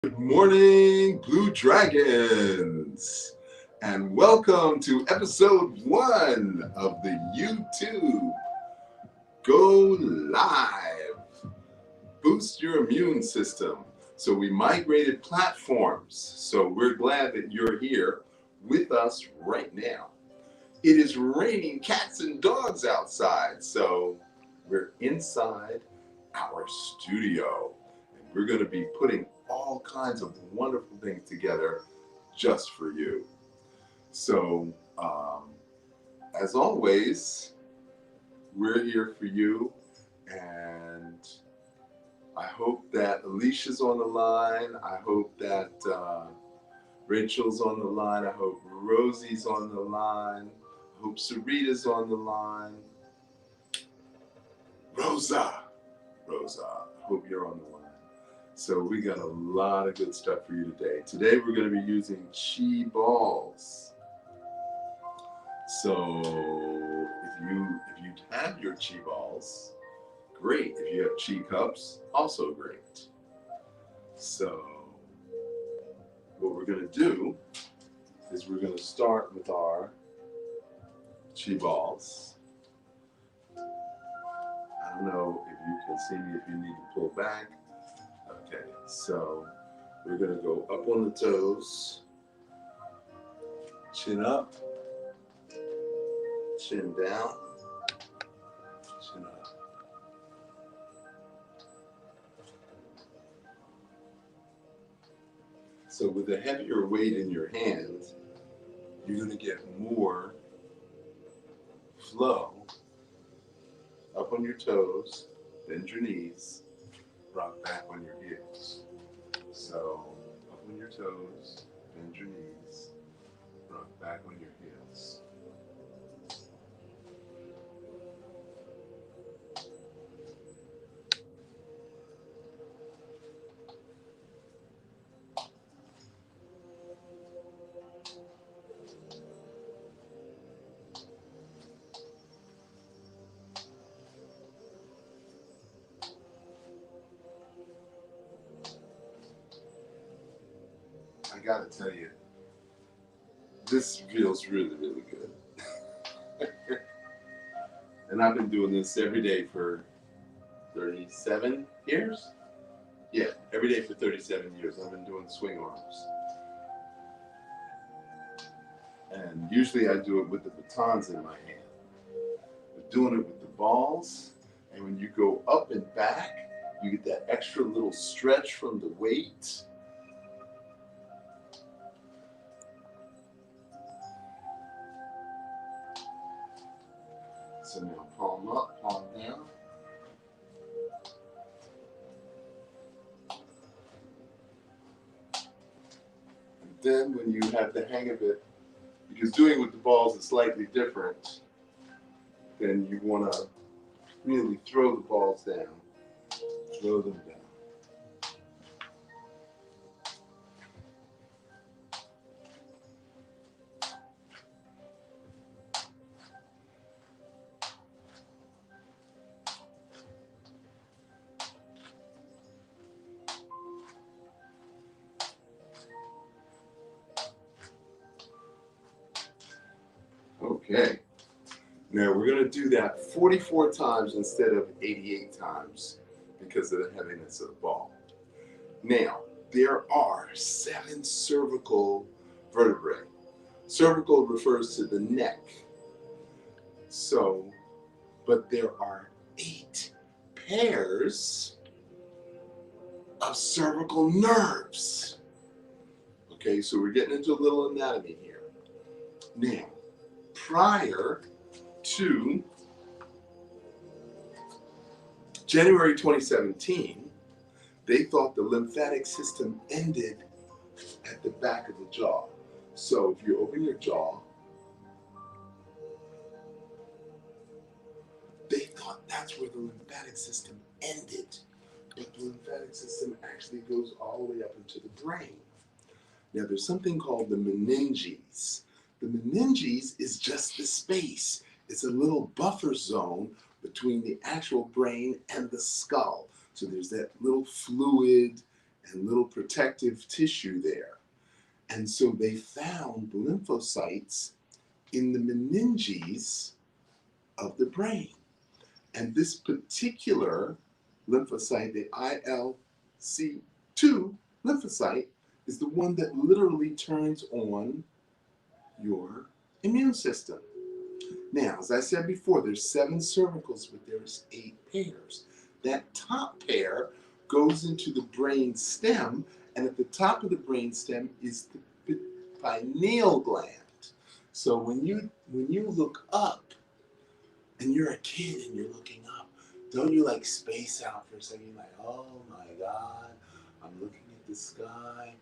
Good morning, Blue Dragons, and welcome to episode 1 of the YouTube Go Live Boost Your Immune System. So, we migrated platforms, so we're glad that you're here with us right now. It is raining cats and dogs outside, so we're inside our studio. And we're going to be putting all kinds of wonderful things together just for you. So, as always, we're here for you. And I hope that Alicia's on the line. I hope that Rachel's on the line. I hope Rosie's on the line. I hope Sarita's on the line. Rosa, I hope you're on the line. So we got a lot of good stuff for you today. Today we're going to be using chi balls. So if you have your chi balls, great. If you have chi cups, also great. So what we're going to do is we're going to start with our chi balls. I don't know if you can see me, if you need to pull back. Okay, so we're going to go up on the toes, chin up, chin down, chin up. So with a heavier weight in your hand, you're going to get more flow up on your toes, bend your knees, rock back on your heels. So up on your toes, bend your knees, rock back on your heels. I gotta tell you, this feels really, really good. And I've been doing this every day for 37 years? Yeah, every day for 37 years I've been doing swing arms. And usually I do it with the batons in my hand. But doing it with the balls, and when you go up and back, you get that extra little stretch from the weight. So now palm up, palm down. And then when you have the hang of it, because doing it with the balls is slightly different, then you want to really throw the balls down. Throw them down. Okay. Now we're going to do that 44 times instead of 88 times because of the heaviness of the ball. Now, there are 7 cervical vertebrae. Cervical refers to the neck. So, but there are 8 pairs of cervical nerves. Okay, so we're getting into a little anatomy here. Now, prior to January 2017, they thought the lymphatic system ended at the back of the jaw. So if you open your jaw, they thought that's where the lymphatic system ended. But the lymphatic system actually goes all the way up into the brain. Now there's something called the meninges. The meninges is just the space. It's a little buffer zone between the actual brain and the skull. So there's that little fluid and little protective tissue there. And so they found lymphocytes in the meninges of the brain. And this particular lymphocyte, the ILC2 lymphocyte, is the one that literally turns on your immune system. Now, as I said before, there's 7 cervicals, but there's 8 pairs. That top pair goes into the brain stem, and at the top of the brain stem is the pineal gland. So when you look up, and you're a kid and you're looking up, don't you like space out for a second? You're like, oh my God, I'm looking at the sky.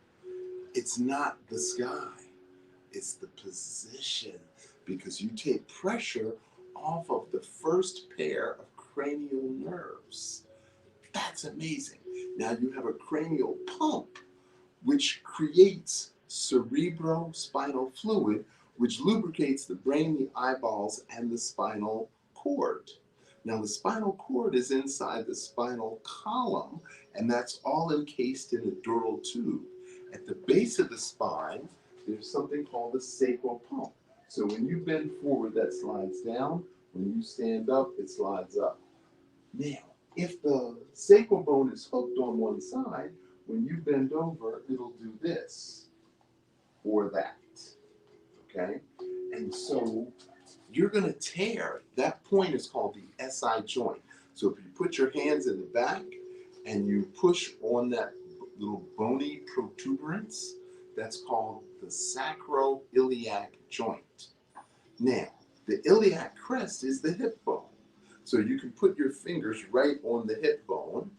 It's not the sky, it's the position, because you take pressure off of the first pair of cranial nerves. That's amazing. Now you have a cranial pump, which creates cerebrospinal fluid, which lubricates the brain, the eyeballs, and the spinal cord. Now the spinal cord is inside the spinal column, and that's all encased in a dural tube. At the base of the spine, there's something called the sacral pump. So when you bend forward, that slides down. When you stand up, it slides up. Now, if the sacral bone is hooked on one side, when you bend over, it'll do this or that, okay? And so you're gonna tear, that point is called the SI joint. So if you put your hands in the back and you push on that little bony protuberance, that's called the sacroiliac joint. Now, the iliac crest is the hip bone. So you can put your fingers right on the hip bone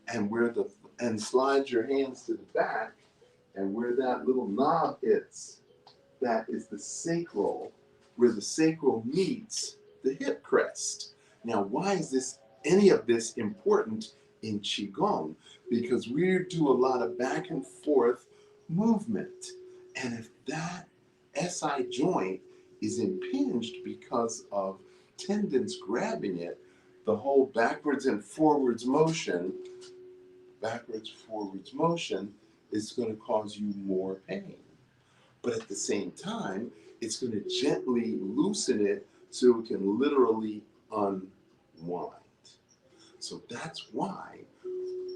and slide your hands to the back, and where that little knob hits, that is the sacral, where the sacral meets the hip crest. Now, why is any of this important in Qigong? Because we do a lot of back and forth movement. And if that SI joint is impinged because of tendons grabbing it, the whole backwards forwards motion is going to cause you more pain. But at the same time, it's going to gently loosen it so it can literally unwind. So that's why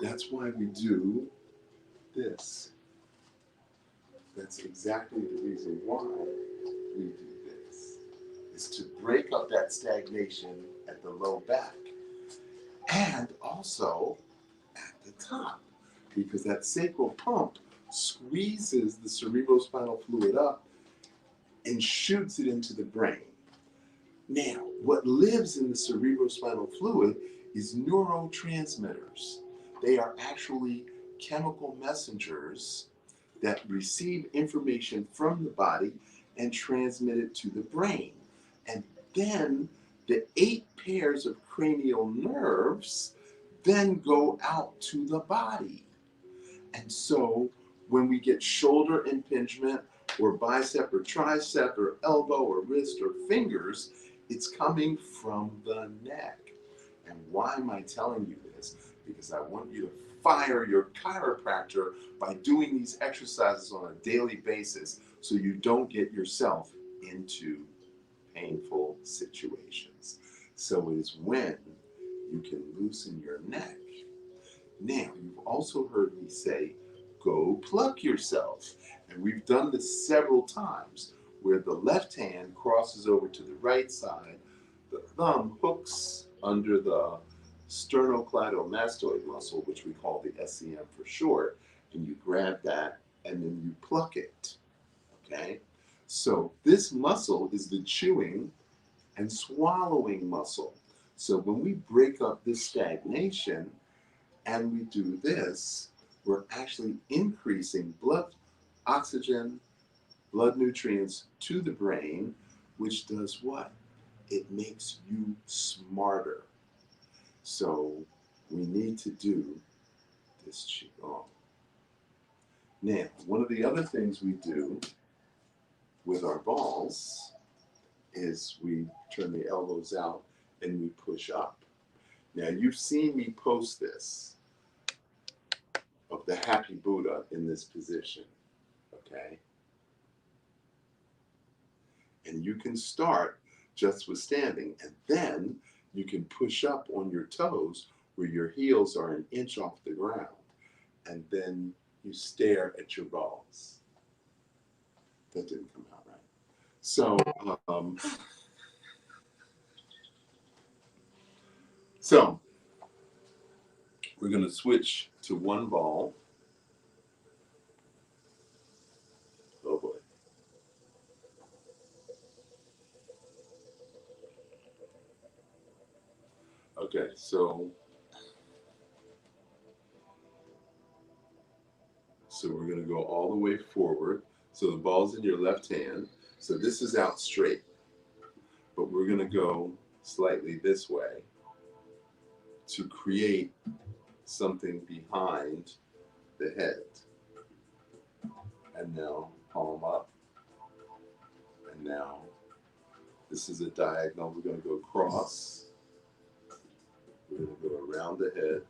we do this. That's exactly the reason why we do this. Is to break up that stagnation at the low back and also at the top, because that sacral pump squeezes the cerebrospinal fluid up and shoots it into the brain. Now, what lives in the cerebrospinal fluid is neurotransmitters. They are actually chemical messengers that receive information from the body and transmit it to the brain. And then the 8 pairs of cranial nerves then go out to the body. And so when we get shoulder impingement or bicep or tricep or elbow or wrist or fingers, it's coming from the neck. And why am I telling you this? Because I want you to fire your chiropractor by doing these exercises on a daily basis so you don't get yourself into painful situations. So it is when you can loosen your neck. Now, you've also heard me say, go pluck yourself. And we've done this several times, where the left hand crosses over to the right side, the thumb hooks under the sternocleidomastoid muscle, which we call the SCM for short, and you grab that and then you pluck it, okay? So this muscle is the chewing and swallowing muscle. So when we break up this stagnation and we do this, we're actually increasing blood oxygen, blood nutrients to the brain, which does what? It makes you smarter. So we need to do this Qigong. Now, one of the other things we do with our balls is we turn the elbows out and we push up. Now, you've seen me post this. of the Happy Buddha in this position, okay? And you can start just with standing, and then you can push up on your toes where your heels are an inch off the ground, and then you stare at your balls. That didn't come out right. So, so we're going to switch to one ball. Oh boy. Okay, so we're going to go all the way forward. So the ball's in your left hand. So this is out straight. But we're going to go slightly this way to create something behind the head. And now palm up. And now this is a diagonal. We're going to go across. We're going to go around the head.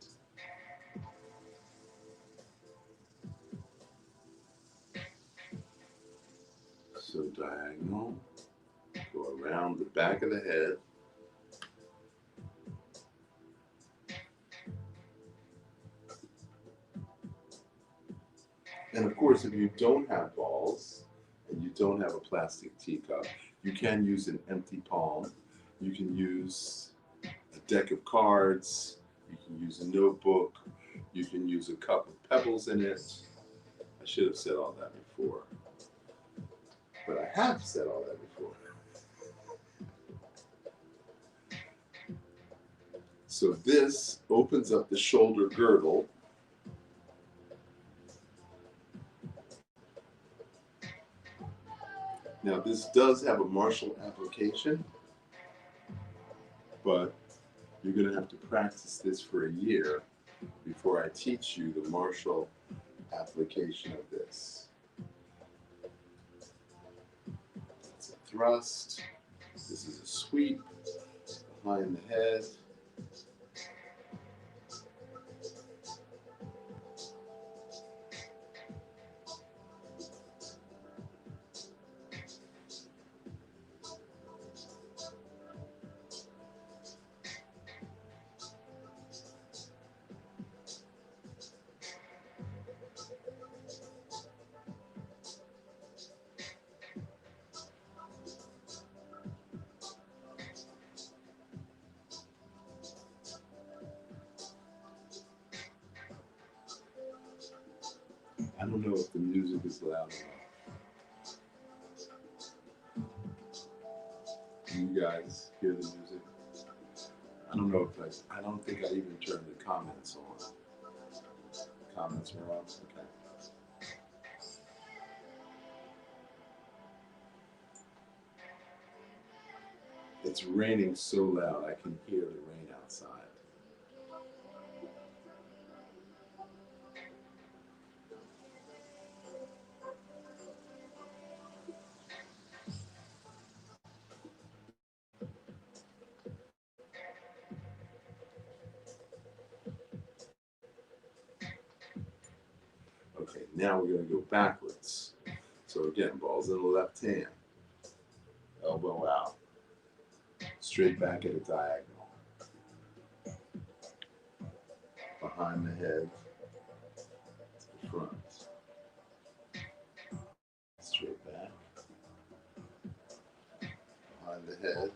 So diagonal, go around the back of the head. And of course, if you don't have balls and you don't have a plastic teacup, you can use an empty palm. You can use a deck of cards. You can use a notebook. You can use a cup with pebbles in it. I should have said all that before. But I have said all that before. So this opens up the shoulder girdle. Now this does have a martial application, but you're going to have to practice this for a year before I teach you the martial application of this. It's a thrust. This is a sweep behind the head. I don't know if the music is loud enough. Can you guys hear the music? I don't know if I don't think I even turned the comments on. Comments were on? Okay. It's raining so loud I can hear the rain outside. Okay, now we're going to go backwards. So again, balls in the left hand. Elbow out. Straight back at a diagonal. Behind the head to the front. Straight back. Behind the head.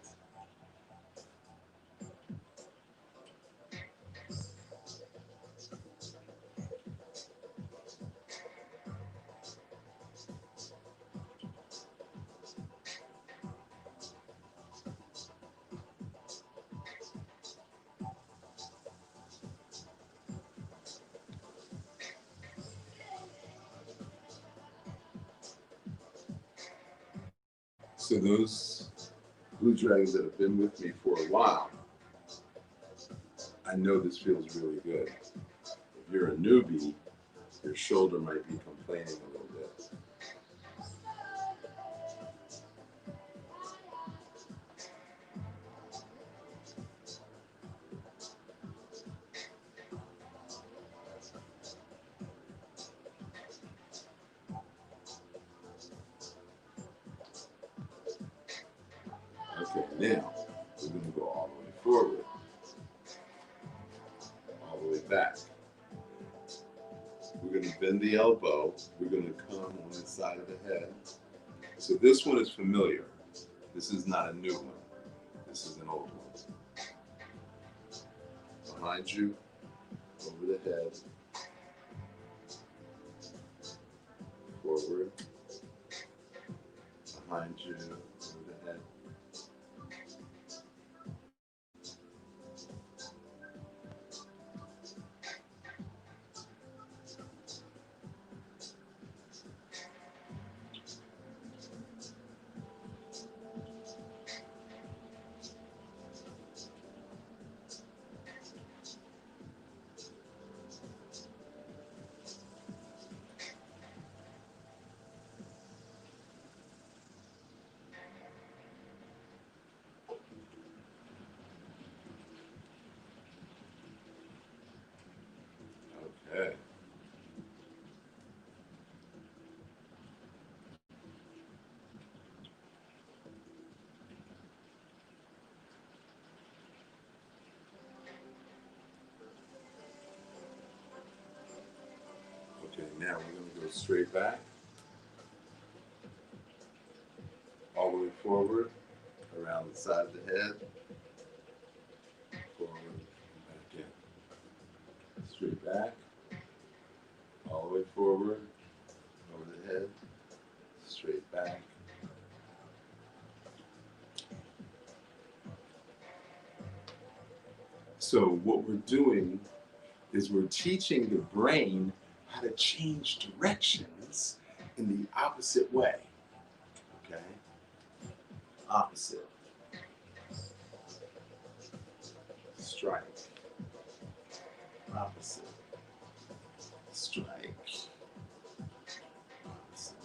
So those blue dragons that have been with me for a while, I know this feels really good. If you're a newbie, your shoulder might be complaining a little bit. Okay, now we're going to go all the way forward, all the way back. We're going to bend the elbow. We're going to come on the side of the head. So this one is familiar. This is not a new one. This is an old one. Behind you, over the head, forward, behind you, over the head. Okay. Okay, now we're going to go straight back, all the way forward, around the side of the head, forward, and back in. Straight back, all the way forward, over the head, straight back. So what we're doing is we're teaching the brain how to change directions in the opposite way. Okay? Opposite. Strike. Opposite. Strike. Opposite.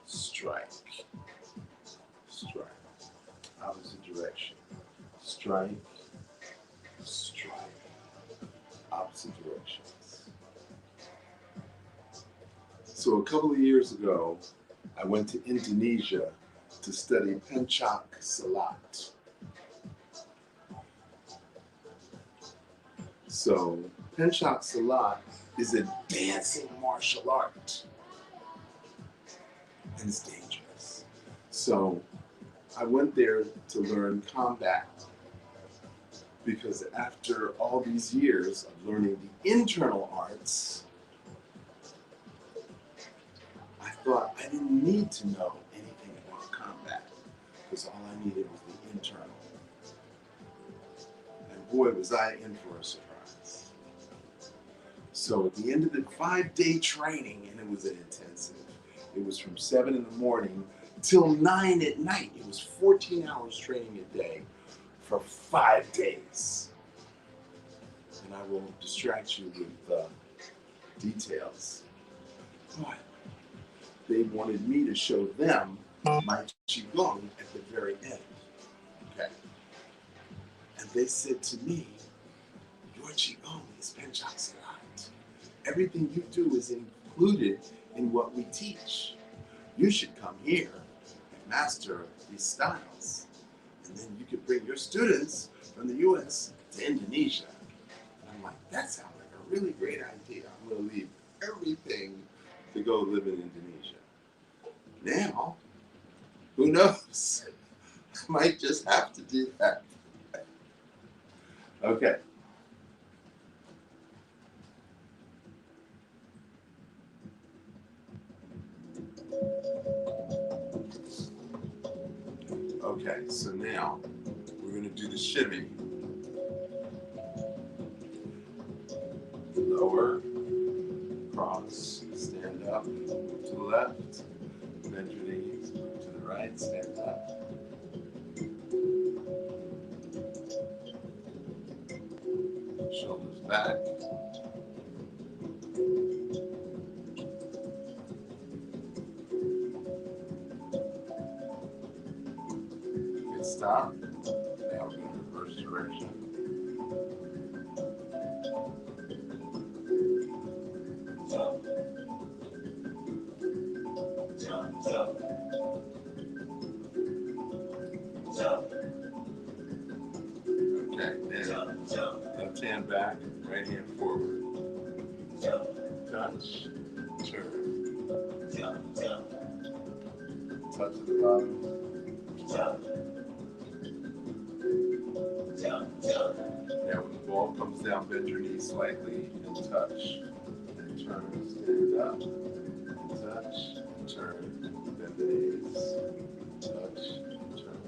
Strike. Strike. Opposite direction. Strike. Strike. Opposite directions. So a couple of years ago, I went to Indonesia to study Pencak Silat. So Pencak Silat is a dancing martial art, and it's dangerous. So I went there to learn combat, because after all these years of learning the internal arts, I thought I didn't need to know anything about combat, because all I needed was the internal. And boy, was I in for a surprise. So at the end of the 5-day training, and it was an intensive, it was from 7 in the morning till 9 at night. It was 14 hours training a day for 5 days. And I will distract you with details. But they wanted me to show them my Qigong at the very end. Okay. And they said to me, your Qigong is Pencak Silat. Everything you do is included in what we teach. You should come here and master these styles. And then you could bring your students from the US to Indonesia. And I'm like, that sounds like a really great idea. I'm going to leave everything to go live in Indonesia. Now, who knows? I might just have to do that. Okay. Okay, so now we're going to do the shimmy. Lower, cross, stand up, move to the left, bend your knees, move to the right, stand up. Shoulders back. Good stop. Now we're going to reverse direction. Up. Up. back, right hand forward. Touch, turn. Touch at the bottom. Now when the ball comes down, bend your knees slightly and touch. And turn, stand up. Touch, turn, bend the knees. Touch, turn.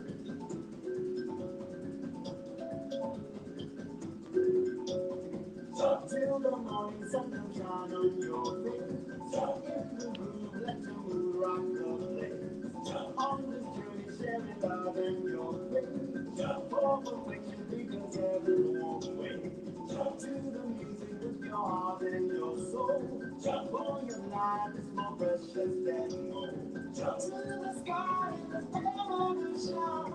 Till the morning sun comes shine on your face. In the room, let your mood rock the place. On this journey, sharing love in your face. For perfection, because heaven won't wait. To the music with your heart and your soul. For your life is more precious than gold. To the sky and the heaven shine.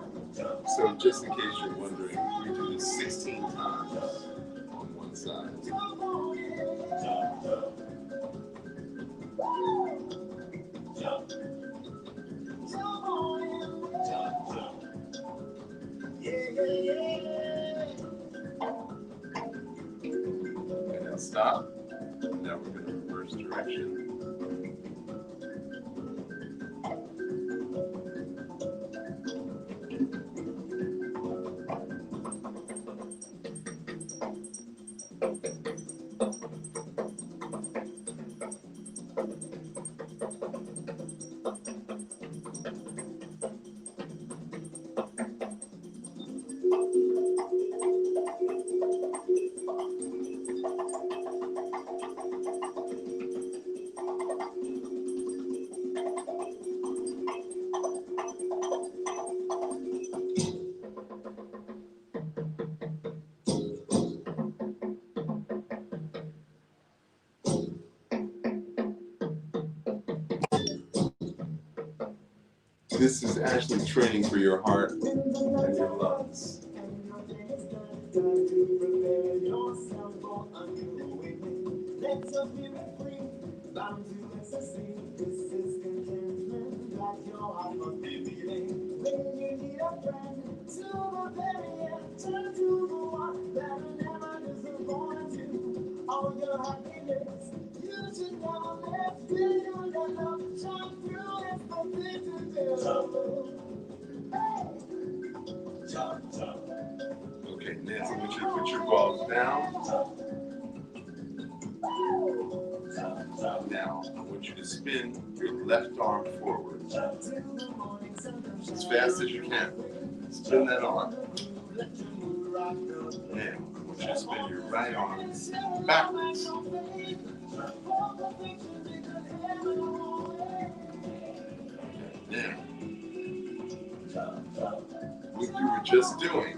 So just in case you're wondering, we do this 16 times on one side. And then stop. Now we're going to reverse direction. This is actually training for your heart and your lungs. All your happiness, you should never let your love shine through. It's the thing to do. Okay, now I want you to put your balls down. Now I want you to spin your left arm forward as fast as you can. Spin that arm. Now I want you to spin your right arm backwards. Now, what you were just doing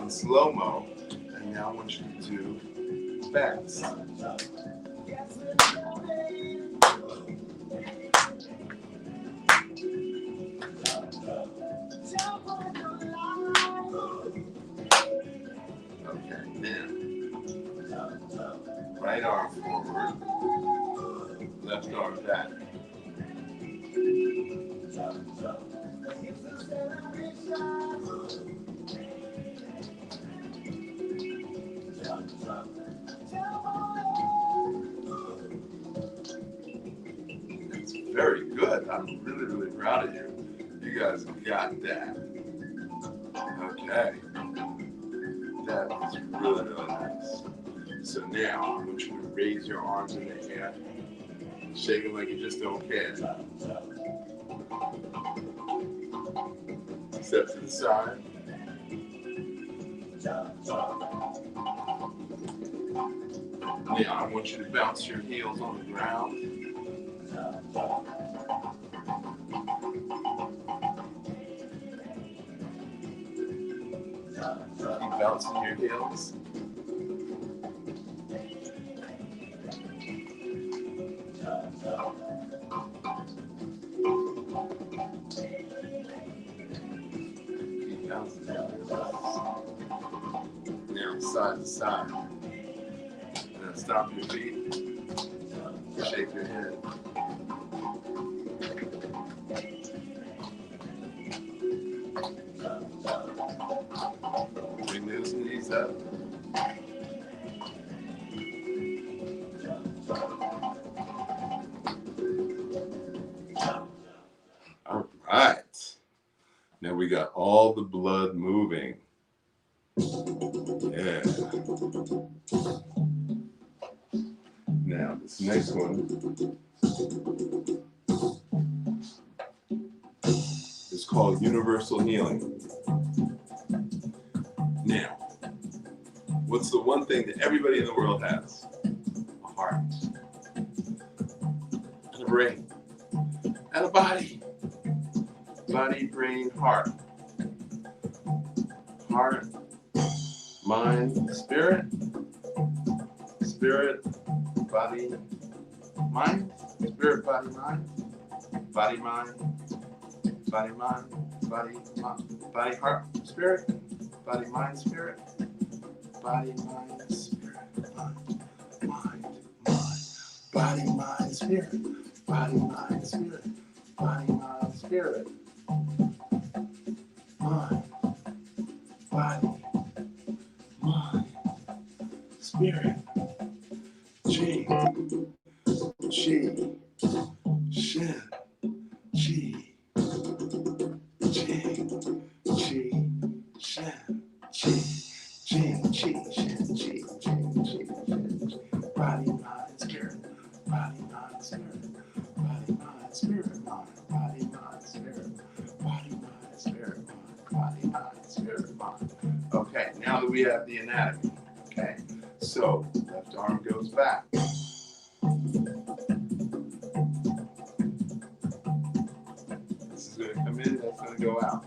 in slow-mo, and now I want you to do fast. Okay, now, right arm forward, left arm back. That's very good. I'm really, really proud of you. You guys got that. Okay. That is really, really nice. So now I want you to raise your arms in the air. Shake them like you just don't care. Step to the side. Now I want you to bounce your heels on the ground. Keep bouncing your heels. Keep bouncing your heels. Now side to side. Now stop your feet. Shake your head. Bring those knees up. we got all the blood moving. Yeah. Now, this next one is called universal healing. Now, what's the one thing that everybody in the world has? A heart, and a brain, and a body. Body, brain, heart. Heart, mind, spirit. Spirit, body, mind. Spirit, body, mind. Body, mind. Body, mind. Body, mind. Body, heart, spirit. Body, mind, spirit. Body, mind, spirit. Mind, mind, mind. Body, mind, spirit. Body, mind, spirit. Body, mind, spirit. Mind, body, mind, spirit. Chi, chi, shin, chi, jing, chi, shin, chi, jing, chi, shin, chi, jing, chi, shin, chi. Body, mind, spirit. Body, mind, spirit. Body, mind, spirit, mind. Body, mind, spirit. Body, mind, spirit, mind. Body, mind, spirit, mind. Okay, now that we have the anatomy, okay? So, left arm goes back. This is going to come in, that's going to go out.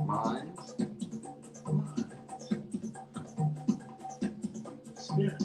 Mind, spirit.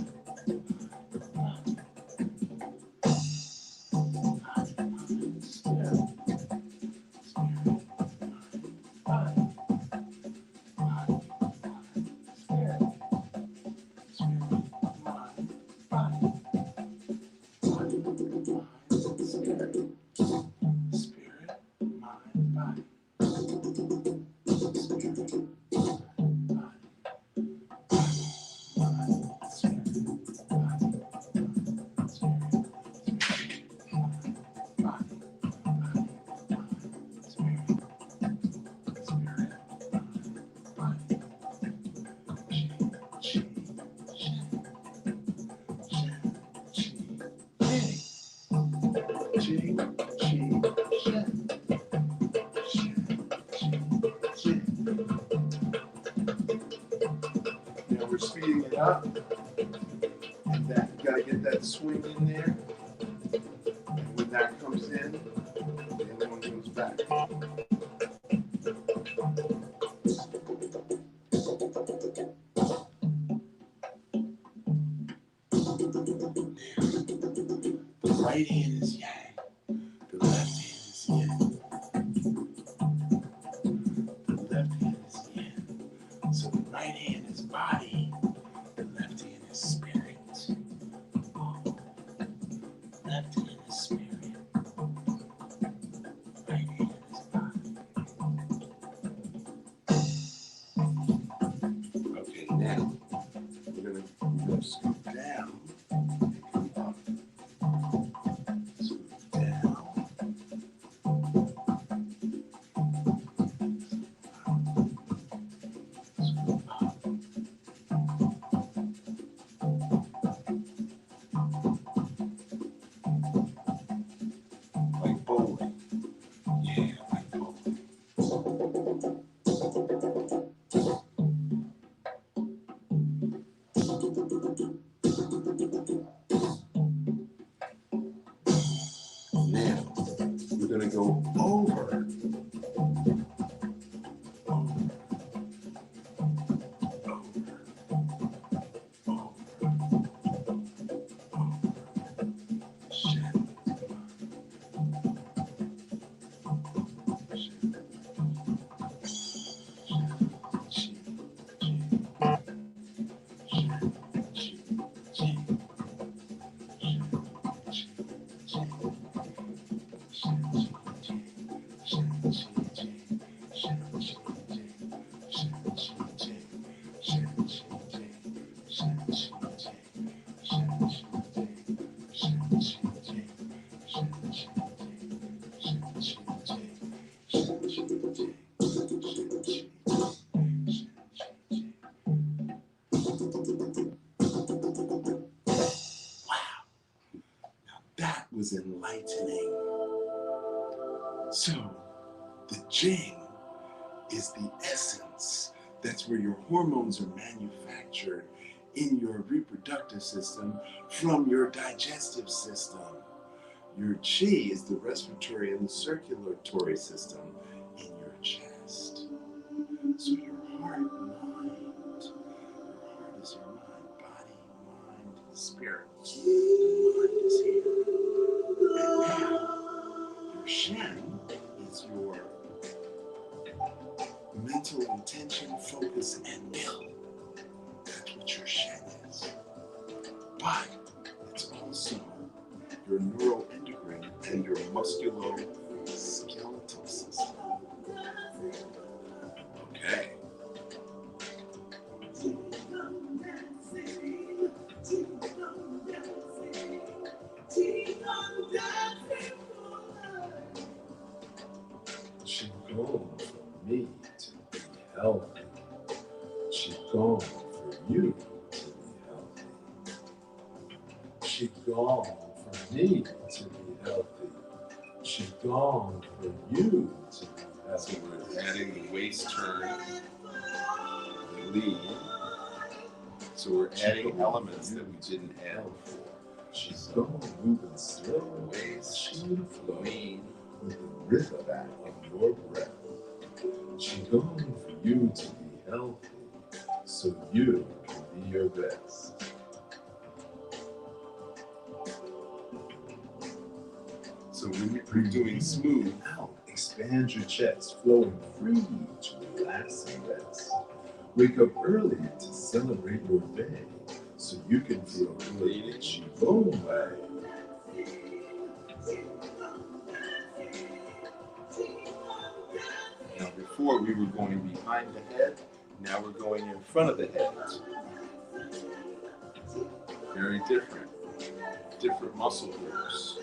Now we're speeding it up, and that you gotta get that swing in there. And when that comes in, the other one goes back. The right hand is yang, the left hand is yin. The left hand is yin. So the right hand is body, the left hand is spirit. Left hand is spirit. Right hand is body. Okay, now we're gonna scoop down and come up. Scoop down. Scoop up. Like bowling. Yeah, like bowling. Now, we're going to go over. was enlightening. So, the Jing is the essence. That's where your hormones are manufactured in your reproductive system from your digestive system. Your Qi is the respiratory and the circulatory system in your chest. So your heart, mind, your heart is your mind, body, mind, spirit. The mind is here. And now, your Shen is your mental intention, focus, and will. That's what your Shen is. But it's also your neuroendocrine and your musculoskeletal system. Okay. Qigong for me to be healthy. Qigong for you to be healthy. Qigong for me to be healthy. Qigong for you to be healthy. So we're adding the waist turn, the lean. So we're adding elements that we didn't add before. Qigong moving slow, waist, lean, with the rhythm of your breath. Qigong for you to be healthy, so you can be your best. So when you're doing smooth, out, expand your chest, flowing free to relax and rest. Wake up early to celebrate your day, so you can feel good in Qigong way. Now before we were going behind the head, now we're going in front of the head. Very different muscle groups.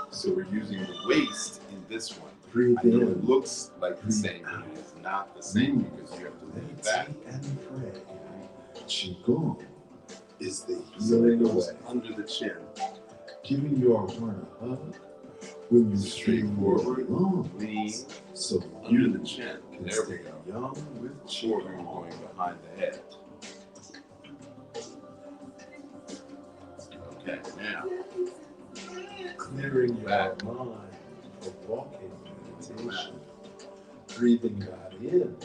So we're using the waist in this one. Breathe in. It looks like the same, but it's not the same because you have to lean back and pray. Qigong is the healing way under the chin. Giving your heart a hug when you straightforward, lean, so under the chin. There we go. Young with Qigong going behind the head. Okay, now clearing your mind for walking meditation. Breathing God in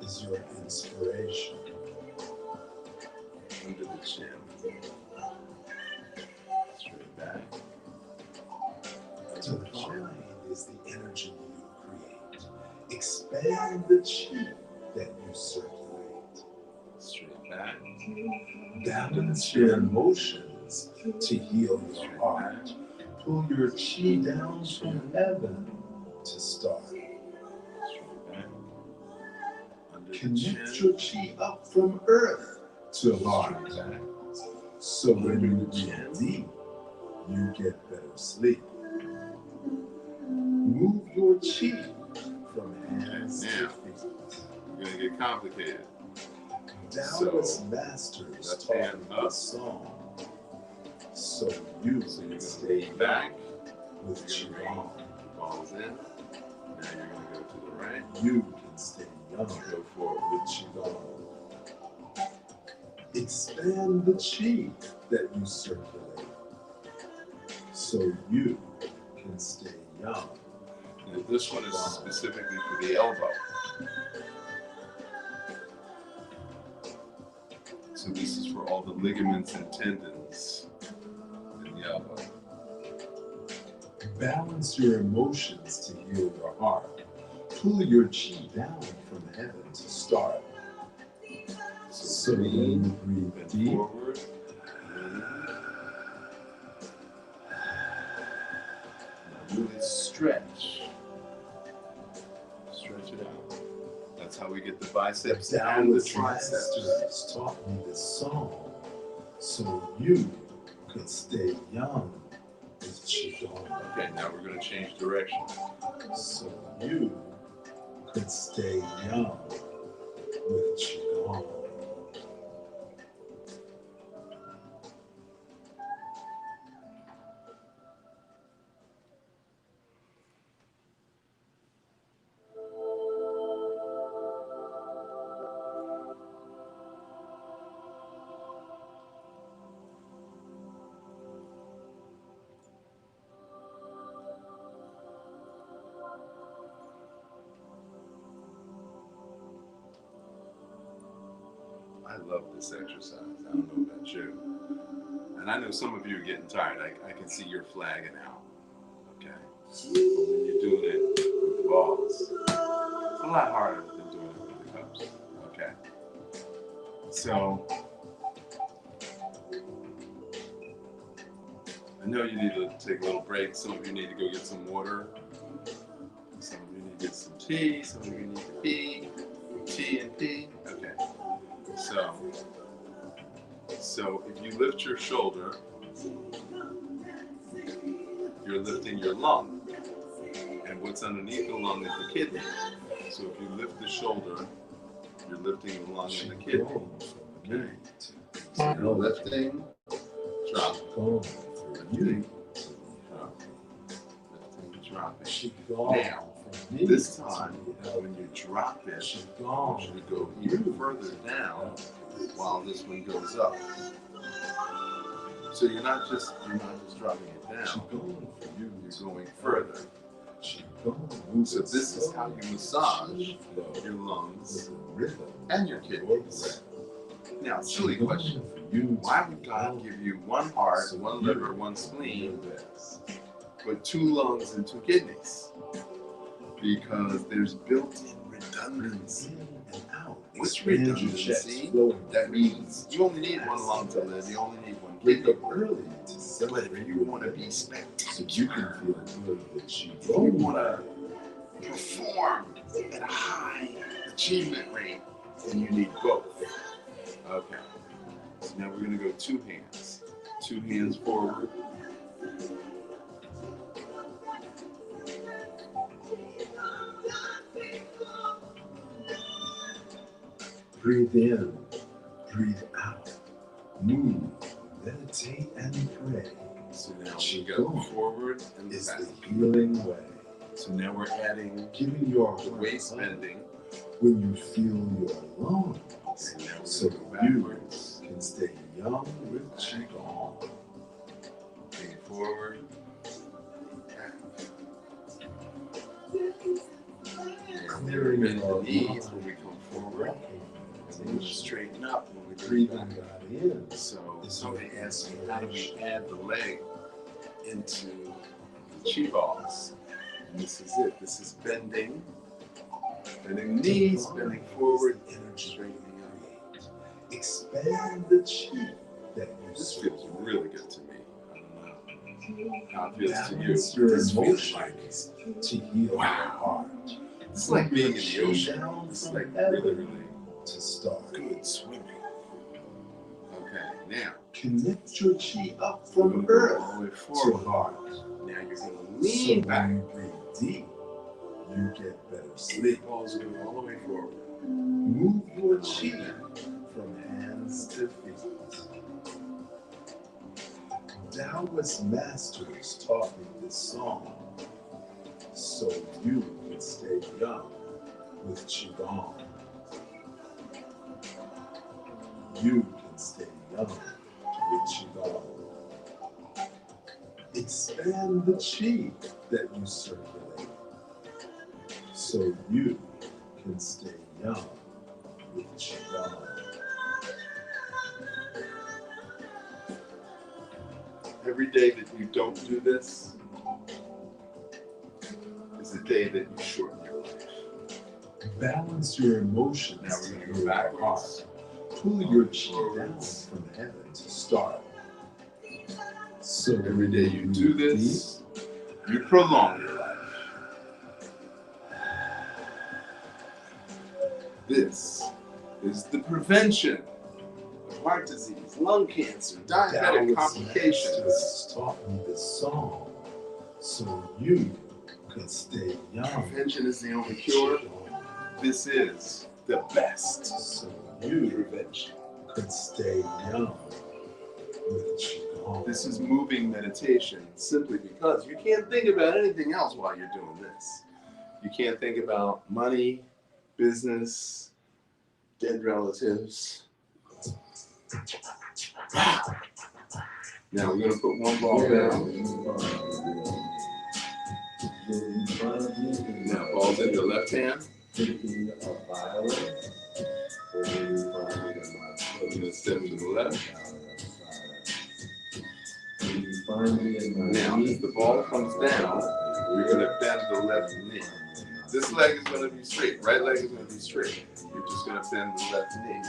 is your inspiration. Under the chin. Straight back. The mind is the energy you create. Expand the Qi that you circulate. Straight back. Down to the chin motions to heal your heart. Pull your Qi down from heaven to start. Connect your Qi up from earth to heart. So when you breathe deep, you get better sleep. Move your Qi from hands to feet. We're going to get complicated. Taoist masters taught me a song. So you can stay back with Qigong. Balls in. Now you're going to go to the right. You can stay young. Go forward with Qigong. Expand the Qi that you circulate, so you can stay young. Now this one is specifically for the elbow. So this is for all the ligaments and tendons in the elbow. Balance your emotions to heal your heart. Pull your Qi down from heaven to start. So when you breathe deep forward, really stretch. Stretch it out. That's how we get the biceps and the triceps. Taught me this song so you could stay young with Qigong. Okay, now we're going to change direction. So you could stay young with Qigong. I love this exercise. I don't know about you. And I know some of you are getting tired. I can see you're flagging out. Okay? But when you're doing it with the balls, it's a lot harder than doing it with the cups. Okay? So, I know you need to take a little break. Some of you need to go get some water. Some of you need to get some tea. Some of you need to pee. Tea and pee. Okay. So if you lift your shoulder, you're lifting your lung. And what's underneath the lung is the kidney. So if you lift the shoulder, you're lifting the lung and the kidney. Okay. So you're lifting, drop, lifting, drop, lifting, dropping. Now, this time, when you drop it, you want you to go even further down while this one goes up. So you're not just dropping it down. You're going further. So this is how you massage your lungs and your kidneys. Now, silly question. Why would God give you one heart, one liver, one spleen, but 2 lungs and 2 kidneys? Because there's built-in redundancy. What's redundancy? That means you only need 1 lung to live, you only need 1 kidney. But if you want to be spectacular, if you want to perform at a high achievement rate, then you need both. Okay. So now we're going to go 2 hands. 2 hands forward. Breathe in, breathe out, move, meditate, and pray. So now we go forward and is back. the healing way. So now we're adding Giving your the waist bending. when you feel you're alone, And now so we're going to go backwards. you can stay young with Qigong. Lean forward. And Clearing bend the our knees mind. when we come forward. And we straighten up when we Breathe breathe in, back. God in. So somebody asked me, how do we add the leg into the chi balls? And this is it. This is bending the knees, bending forward, straightening up. Expand the chi that you This serve. feels really good to me. I don't know how it feels to you. Balance your This feels like emotions to heal your heart. it's like being in the ocean. It's like really, really To start. good swimming. Okay, now Connect your chi up we're from gonna go earth all the way to forward. heart. Now you're gonna So lean back. when you breathe deep, you get better sleep. Sleep balls go all the way forward. Move your chi from hands to feet. Taoist masters taught me this song so you can stay young with Qigong. You can stay young with Qigong. Expand the chi that you circulate so you can stay young with Qigong. Every day that you don't do this is a day that you shorten your life. Balance your emotions. Now we're going to to go your backwards. heart. Pull your chi down from heaven to start. So Every day you do this, you prolong your life. This is the prevention of heart disease, lung cancer, diabetic complications. Taught me this song so you could stay young. Prevention is the only cure. This is the best So you prevention. could stay young with Qigong. This is moving meditation simply because you can't think about anything else while you're doing this. You can't think about money, business, dead relatives. Now we're going to put one ball down. Now ball's in the left hand. Thinking of violence, or you find it in my gonna step to the left. Now, as the ball comes down, you're gonna bend the left knee. This leg is gonna be straight. Right leg is gonna be straight. You're just gonna bend the left knee.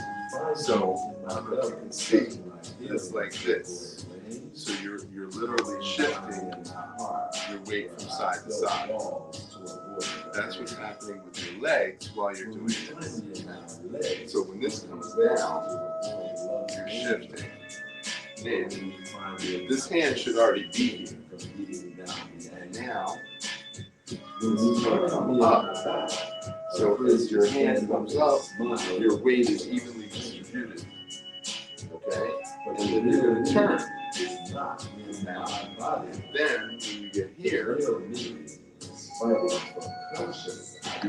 So, I don't know if you can see, it's like this. So you're literally shifting your weight from side to side. That's what's happening with your legs while you're doing this. So when this comes down, you're shifting. Then this hand should already be here. And now this is going to come up. So as your hand comes up, your weight is evenly distributed. Okay? And then you're going to turn. Now, then when you get here, you're going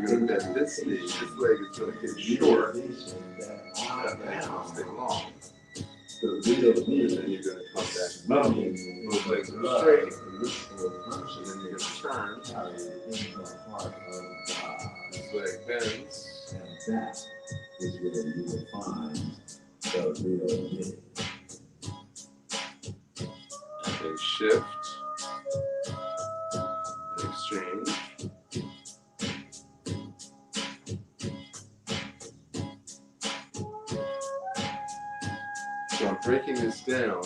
to bend this knee. This leg is going to get short. That leg's going to stay long. And then you're going to come back up. Both legs are straight. And then you're going to turn. This leg bends. And that is where you will find the real me. And then shift. And exchange. So I'm breaking this down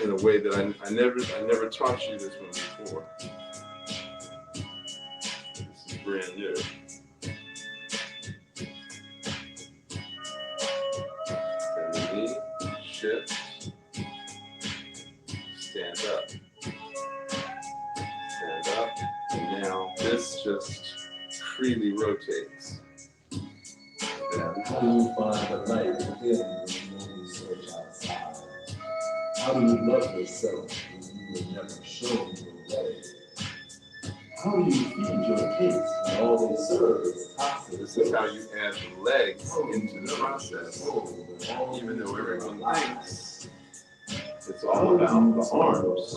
in a way that I never taught you this one before. This is brand new. Bend the knee, shift, stand up, and now this just freely rotates. How do you find the light within when you only search outside? How do you love yourself when you were never shown your way? How do you feed your kids when all they serve is toxic? This is how you add the legs into the process. Even though everyone thinks it's all about the arms,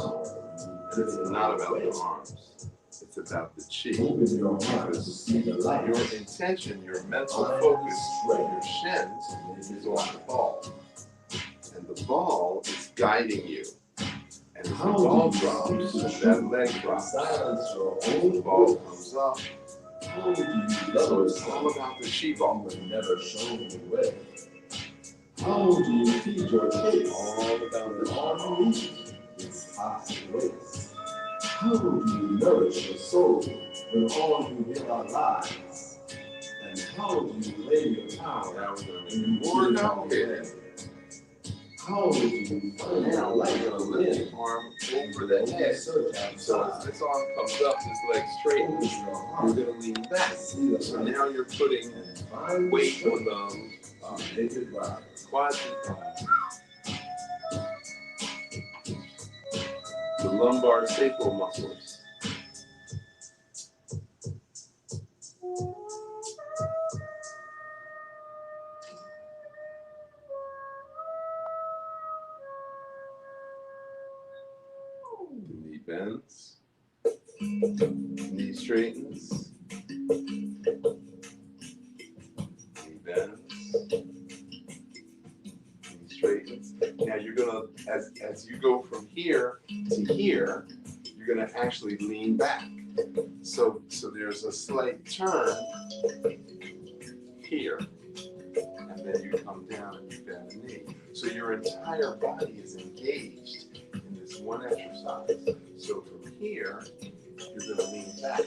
it's not about the arms. It's about the chi. Because your intention, your mental focus, your shins is on the ball. And the ball is guiding you. And if the ball drops, that leg drops. The ball comes up. So it's all about the chi ball. Never shown the way. How do you feed your kids? All about the chi ball. It's toxic waste. How do you nourish your soul when all you hear are lies? And how do you lay your power Now we're going to when be you more feel complicated. How do you find Now out we're light going to lift the arm over the head. So as this arm comes up, this leg straightens, you're going to lean back. So now you're putting weight on the quadricep, the lumbar sacral muscles. The knee bends, knee straightens, knee bends, knee straightens. Now you're gonna, as you go from here to here, you're gonna actually lean back. So there's a slight turn here, and then you come down and you bend the knee. So your entire body is engaged in this one exercise. So from here, you're gonna lean back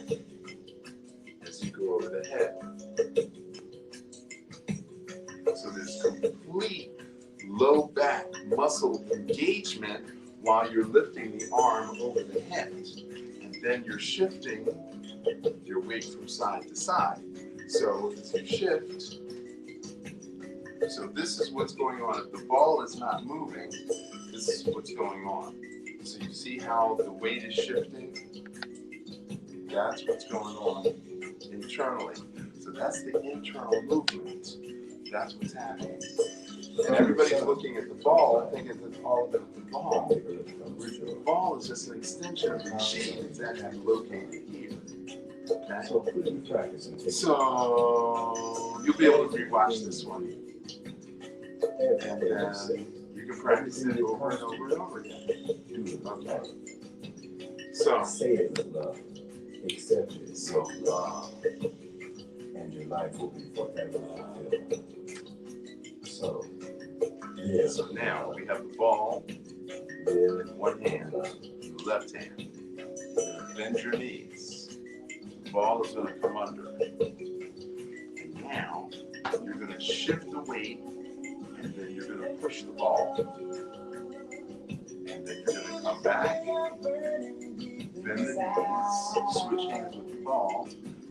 as you go over the head. So there's complete low back muscle engagement while you're lifting the arm over the head. And then you're shifting your weight from side to side. So as you shift, so this is what's going on. If the ball is not moving, this is what's going on. So you see how the weight is shifting? That's what's going on internally. So that's the internal movement. That's what's happening. And everybody's looking at the ball, thinking it's all about the ball. The ball is just an extension of the chi that's actually located here. Okay? So you'll be able to rewatch this one. And then you can practice it over and over and over again. Okay. So, say it with love, accept it with love, and your life will be forever fulfilled. So, yeah. So now we have the ball in one hand, the left hand. You're going to bend your knees. The ball is going to come under. And now you're going to shift the weight, and then you're going to push the ball. And then you're going to come back, bend the knees, switch hands with the ball.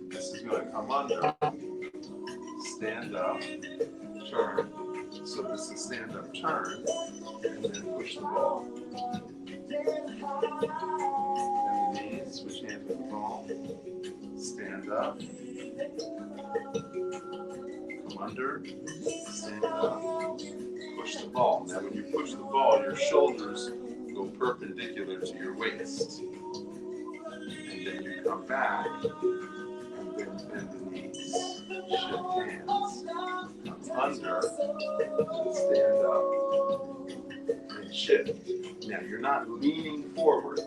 This is going to come under, stand up, turn. So this is stand up, turn, and then push the ball. Bend the knees, switch hands with the ball, stand up, come under, stand up, push the ball. Now when you push the ball, your shoulders go perpendicular to your waist. And then you come back, and then bend the knees, shift hands, come under, stand up, and shift. Now you're not leaning forward,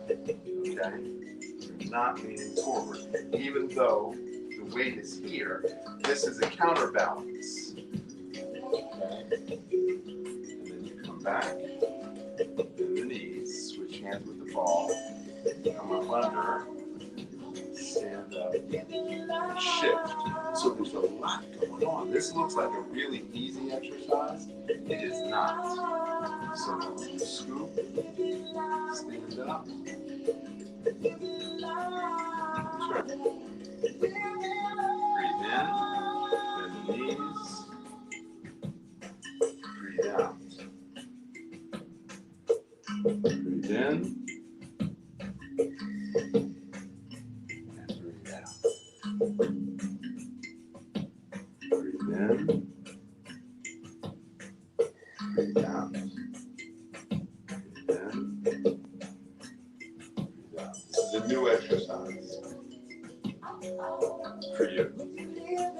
okay? You're not leaning forward. Even though the weight is here, this is a counterbalance. Okay? And then you come back, bend the knees, switch hands with the ball, come up under, stand up, and shift. So there's a lot going on. This looks like a really easy exercise. It is not. So scoop, stand up, turn. Breathe in, bend the knees, breathe out. Breathe in, and breathe out. Breathe in, breathe out. Breathe in, breathe out. This is a new exercise for you. Breathe in,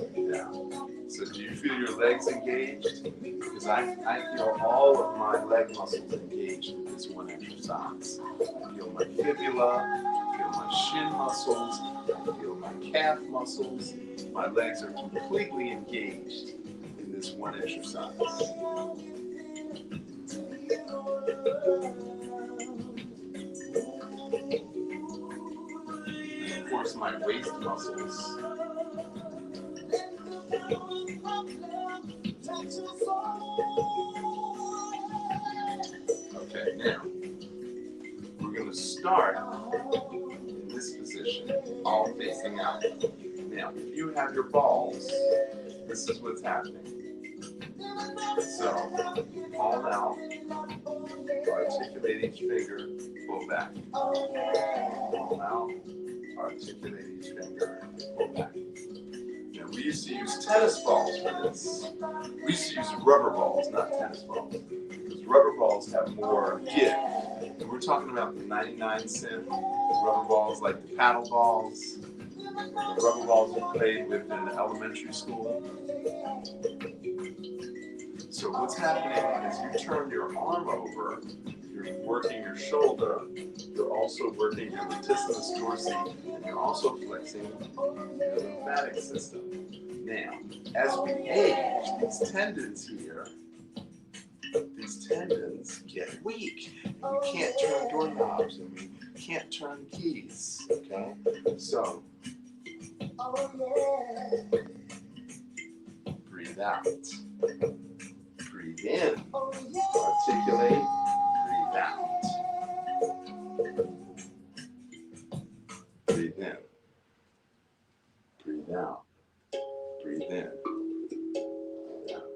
breathe out. So do you feel your legs engaged? Because I feel all of my leg muscles engaged with this one exercise. I feel my fibula, I feel my shin muscles, I feel my calf muscles. My legs are completely engaged in this one exercise. And of course, my waist muscles. Okay, now we're going to start in this position, all facing out. Now, if you have your balls, this is what's happening. So, palm out, articulate each finger, pull back. Palm out, articulate each finger, pull back. Now, we used to use tennis balls for this. We used to use rubber balls, not tennis balls, because rubber balls have more give. And we're talking about the 99-cent rubber balls, like the paddle balls, the rubber balls we played with in elementary school. So what's happening is you turn your arm over, you're working your shoulder, you're also working your latissimus dorsi, and you're also flexing your lymphatic system. Now, as we age, these tendons here, these tendons get weak. You can't turn doorknobs and you can't turn keys, okay? So, breathe out. Breathe in. Articulate. Breathe out. Breathe in. Breathe out. Breathe in. Breathe out.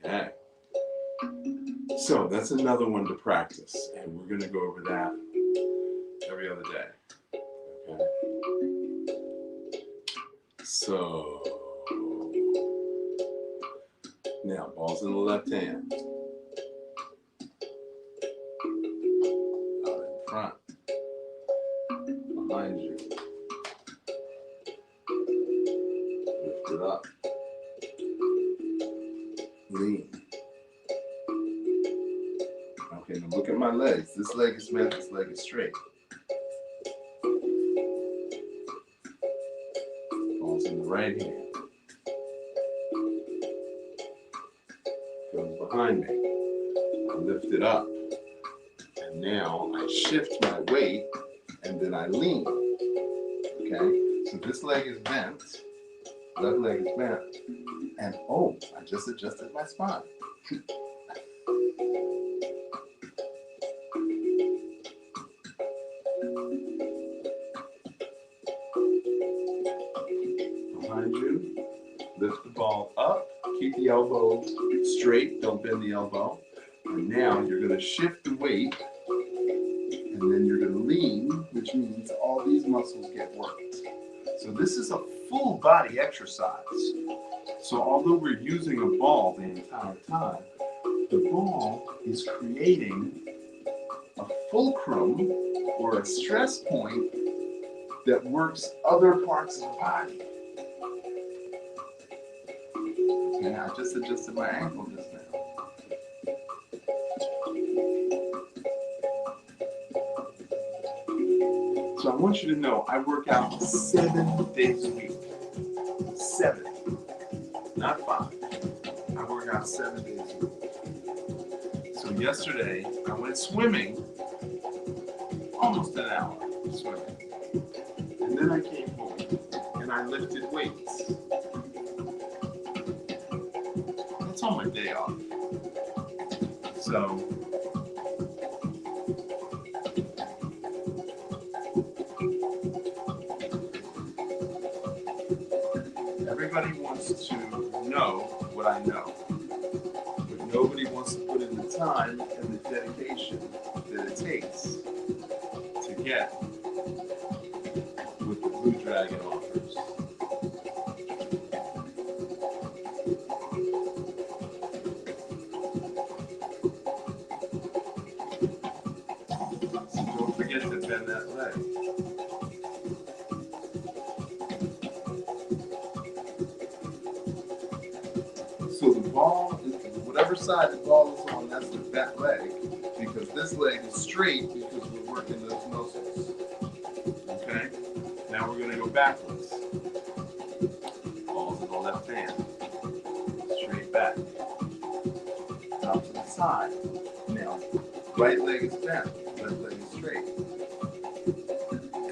Okay. So that's another one to practice, and we're going to go over that every other day. Okay. So now balls in the left hand, out in front, behind up. Lean. Okay, now look at my legs. This leg is bent, this leg is straight. Ball's in the right hand. Goes behind me. I lift it up. And now I shift my weight and then I lean. Okay? So this leg is bent. Left leg is bent. And oh, I just adjusted my spine. Behind you, lift the ball up, keep the elbow straight, don't bend the elbow. And now you're going to shift the weight, and then you're going to lean, which means all these muscles get worked. So this is a full body exercise. So although we're using a ball the entire time, the ball is creating a fulcrum or a stress point that works other parts of the body. Okay, I just adjusted my ankle just now. So I want you to know I work out 7 days a week. 7, not 5. I work out 7 days a week. So yesterday I went swimming, almost an hour swimming. And then I came home and I lifted weights. That's on my day off. So everybody wants to know what I know, but nobody wants to put in the time and the dedication that it takes to get what the Blue Dragon offers. So don't forget to bend that leg. So the ball, whatever side the ball is on, that's the back leg, because this leg is straight because we're working those muscles. Okay? Now we're going to go backwards. Ball's in the left hand. Straight back. Out to the side. Now, right leg is bent, left leg is straight.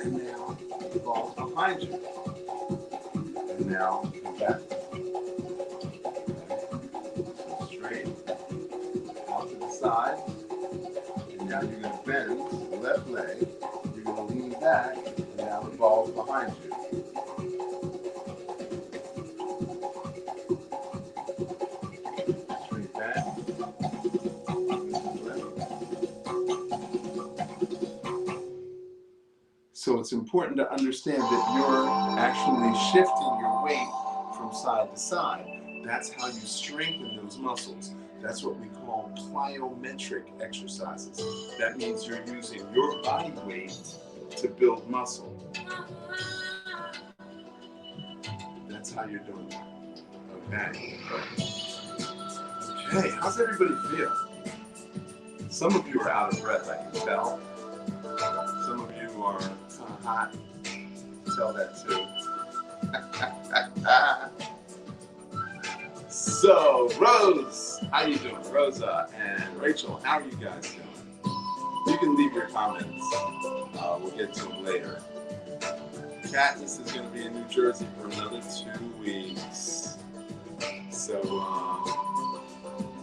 And now the ball's behind you. And now back. Side, and now you're going to bend the left leg, you're going to lean back, and now the ball's behind you. Straight back. So it's important to understand that you're actually shifting your weight from side to side. That's how you strengthen those muscles. That's what we call plyometric exercises. That means you're using your body weight to build muscle. That's how you're doing that. Okay. Okay, how's everybody feel? Some of you are out of breath, I can tell. Some of you are kind of hot. I can tell that too. So, Rose, how you doing? Rosa and Rachel, how are you guys doing? You can leave your comments. We'll get to them later. Katniss is going to be in New Jersey for another 2 weeks. So,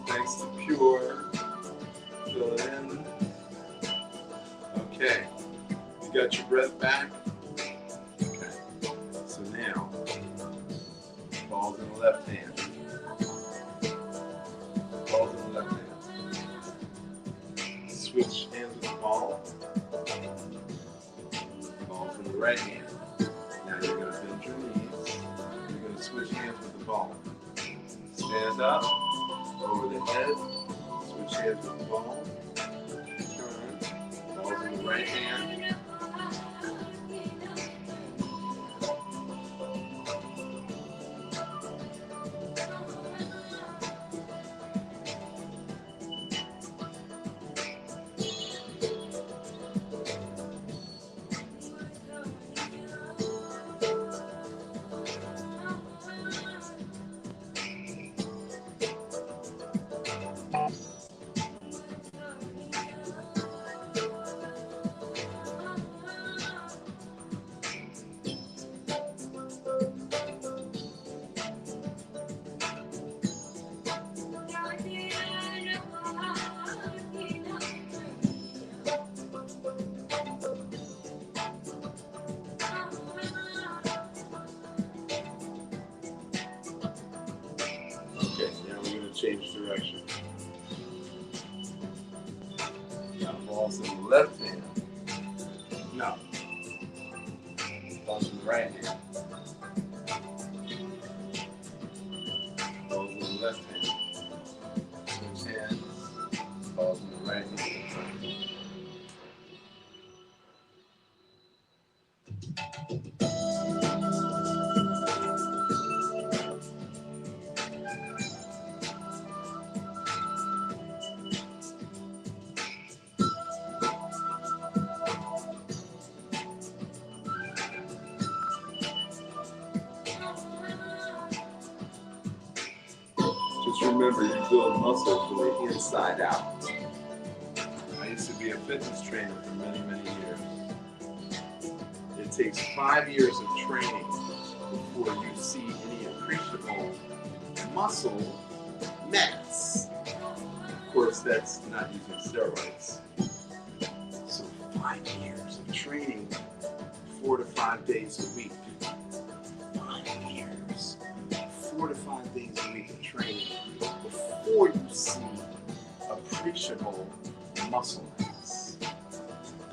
thanks to Pure. Fill it in. Okay. You got your breath back? Okay. So now, ball's in the left hand. Ball's in the left hand. Switch hands with the ball. Ball's in the right hand. Now you're going to bend your knees. You're going to switch hands with the ball. Stand up, over the head, switch hands with the ball. Turn. Ball's in the right hand. change direction. Now balls in the left hand. No. Balls in the right hand. Balls in the left hand. Switch hands. Balls in the right hand. Just remember, you build muscle from the inside out. I used to be a fitness trainer for many, many years. It takes 5 years of training before you see any appreciable muscle mass. Of course, that's not using steroids. So 5 years of training, 4 to 5 days a week. 5 years, 4 to 5 days a week of training before you see appreciable muscle mass.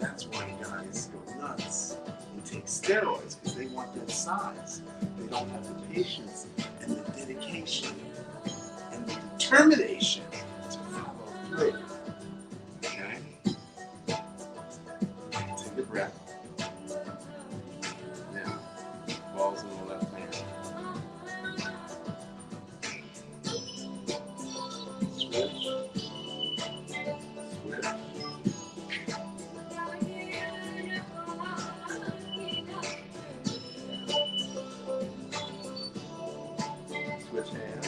That's why guys go nuts and take steroids, because they want that size. They don't have the patience and the dedication and the determination to follow through. Okay? Take a breath. Now, balls in the left hand. Switch. Switch. Switch hands.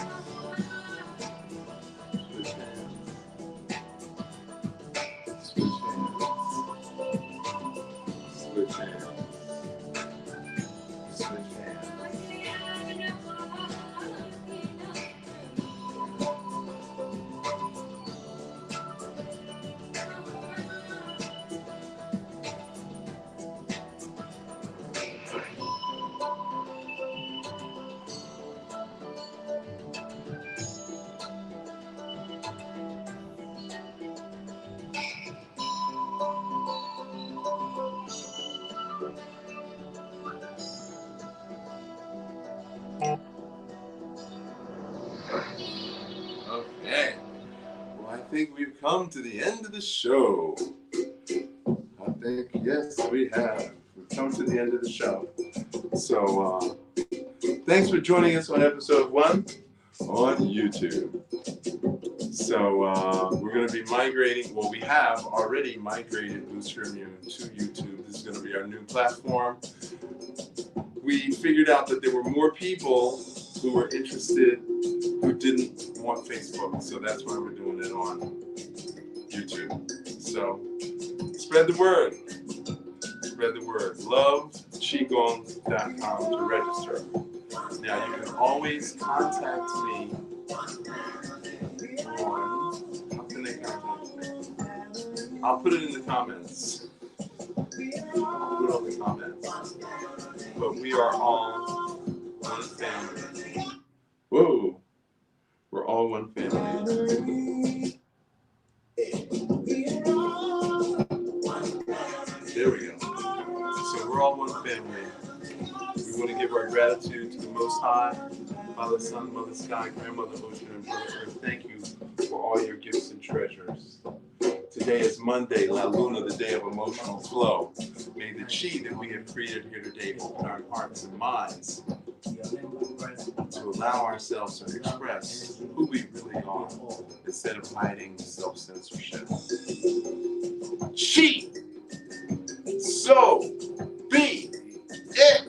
Switch hands. Switch hands. Switch hands. Switch hands. Okay. Well, I think we've come to the end of the show. I think, yes, we have. We've come to the end of the show. So, thanks for joining us on episode 1 on YouTube. So, we're going to be migrating. Well, we have already migrated Boost Your Immune to YouTube. This is going to be our new platform. We figured out that there were more people who were interested who didn't want Facebook, so that's why we're doing it on YouTube. So spread the word. Spread the word. LoveQigong.com to register. Now you can always contact me on, how can they contact me? I'll put it in the comments. I'll put it on the comments. But we are all one family. Whoa. We're all one family. There we go. So we're all one family. We want to give our gratitude to the Most High, Father, Son, Mother Sky, Grandmother Ocean, and Brother Earth. Thank you for all your gifts and treasures. Today is Monday, La Luna, the day of emotional flow. May the chi that we have created here today open our hearts and minds to allow ourselves to express who we really are instead of hiding self-censorship. Chi! So be it!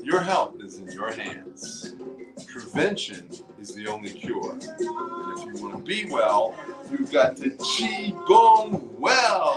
Your health is in your hands. Prevention is the only cure. And if you want to be well, you've got to Qigong well.